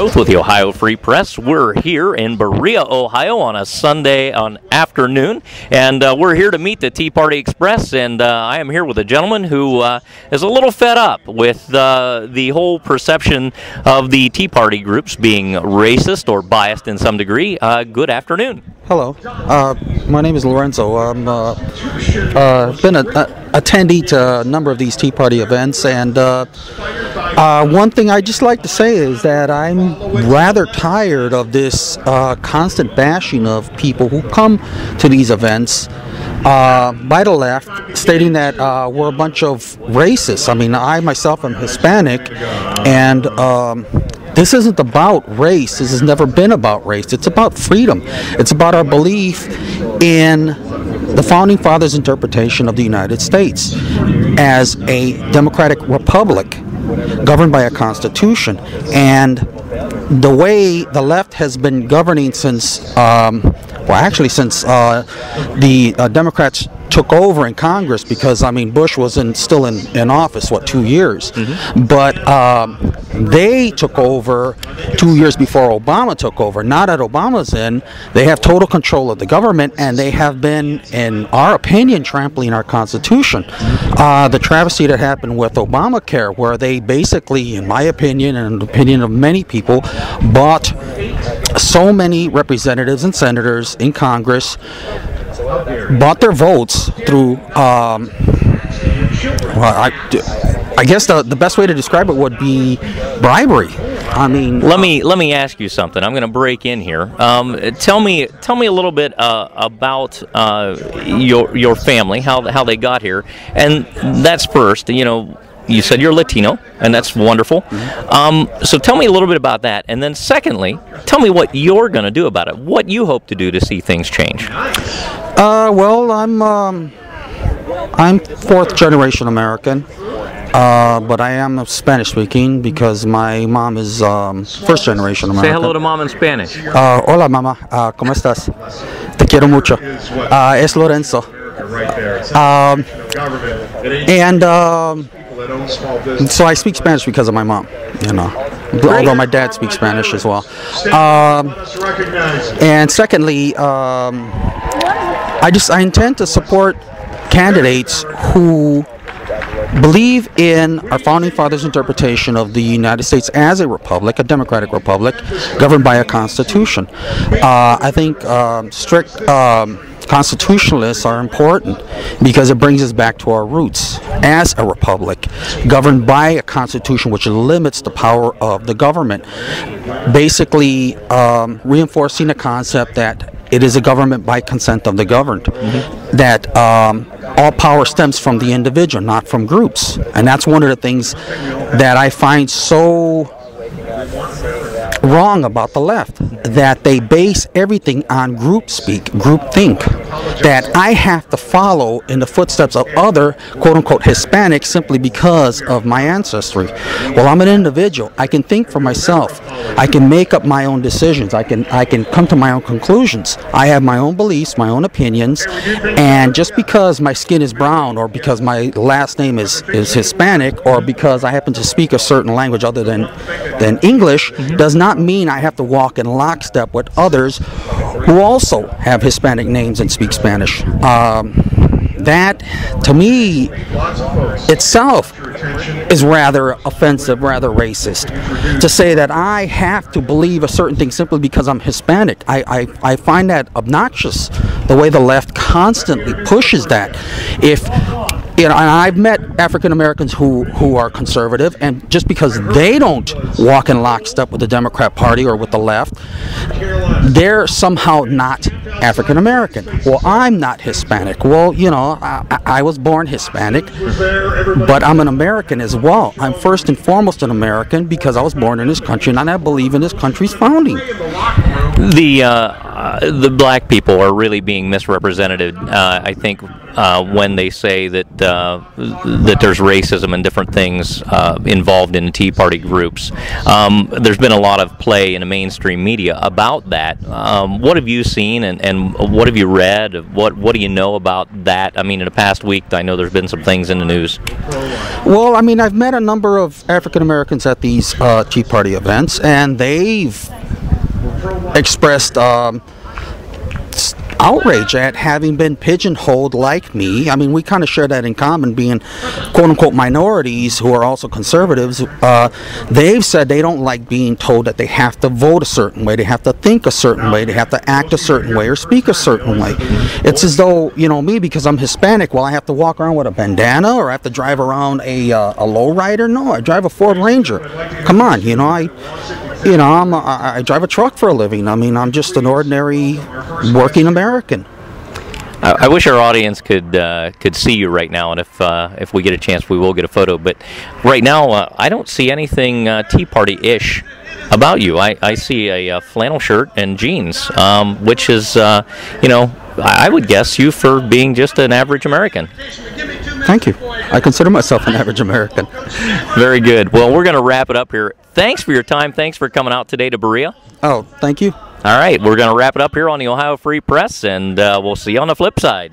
Both with the Ohio Free Press. We're here in Berea, Ohio on a Sunday afternoon, and we're here to meet the Tea Party Express, and I am here with a gentleman who is a little fed up with the whole perception of the Tea Party groups being racist or biased in some degree. Good afternoon. Hello, my name is Lorenzo. I'm been an attendee to a number of these Tea Party events, and one thing I just like to say is that I'm rather tired of this constant bashing of people who come to these events by the left, stating that we're a bunch of racists. I mean, I myself am Hispanic, and this isn't about race. This has never been about race. It's about freedom. It's about our belief in the Founding Fathers' interpretation of the United States as a democratic republic governed by a constitution. And the way the left has been governing since, since the Democrats took over in Congress, because I mean Bush was still in office, what, 2 years, but they took over 2 years before Obama took over. Now that Obama's in, they have total control of the government, and they have been, in our opinion, trampling our Constitution. The travesty that happened with Obamacare, where they basically, in my opinion and the opinion of many people, bought so many representatives and senators in Congress, bought their votes through, I guess the best way to describe it would be bribery. I mean, let me ask you something. I'm going to break in here. Tell me a little bit about your family, how they got here, and that's first. You know, you said you're Latino, and that's wonderful. So tell me a little bit about that, and then secondly, tell me what you're going to do about it. What you hope to do to see things change. Well, I'm fourth generation American, but I am Spanish speaking because my mom is first generation American. Say hello to Mom in Spanish. Hola, mamá. ¿Cómo estás? Te quiero mucho. Es Lorenzo. So I speak Spanish because of my mom, you know, although my dad speaks Spanish as well. And secondly, I intend to support candidates who believe in our Founding Fathers' interpretation of the United States as a republic, a democratic republic, governed by a constitution. I think strict constitutionalists are important because it brings us back to our roots as a republic governed by a constitution which limits the power of the government, basically reinforcing the concept that it is a government by consent of the governed, that all power stems from the individual, not from groups. And that's one of the things that I find so wrong about the left, that they base everything on group speak, group think, that I have to follow in the footsteps of other quote-unquote Hispanics simply because of my ancestry. Well, I'm an individual. I can think for myself. I can make up my own decisions. I can come to my own conclusions. I have my own beliefs, my own opinions, and just because my skin is brown, or because my last name is Hispanic, or because I happen to speak a certain language other than English, does not mean I have to walk in lockstep with others who also have Hispanic names and speak Spanish. That, to me, itself is rather offensive, rather racist. To say that I have to believe a certain thing simply because I'm Hispanic, I find that obnoxious, the way the left constantly pushes that. If you know, and I've met African Americans who are conservative, and just because they don't walk in lockstep with the Democrat Party or with the left, they're somehow not African American. Well, I'm not Hispanic. Well, you know, I was born Hispanic, but I'm an American as well. I'm first and foremost an American because I was born in this country, and I believe in this country's founding. The black people are really being misrepresented. I think when they say that that there's racism and different things involved in Tea Party groups. There's been a lot of play in the mainstream media about that. What have you seen, and what have you read? What do you know about that? I mean, in the past week, I know there's been some things in the news. Well, I mean, I've met a number of African Americans at these Tea Party events, and they've expressed outrage at having been pigeonholed like me. I mean, we kind of share that in common, being quote-unquote minorities who are also conservatives. They've said they don't like being told that they have to vote a certain way, they have to think a certain way, they have to act a certain way or speak a certain way. It's as though, you know, me, because I'm Hispanic, well, I have to walk around with a bandana, or I have to drive around a lowrider. No, I drive a Ford Ranger. Come on, you know, I drive a truck for a living. I mean, I'm just an ordinary working American. I wish our audience could see you right now, and if we get a chance, we will get a photo. But right now, I don't see anything Tea Party-ish about you. I see a flannel shirt and jeans, which is, you know, I would guess you for being just an average American. Thank you. I consider myself an average American. Very good. Well, we're going to wrap it up here. Thanks for your time. Thanks for coming out today to Berea. Oh, thank you. All right, we're going to wrap it up here on the Ohio Free Press, and we'll see you on the flip side.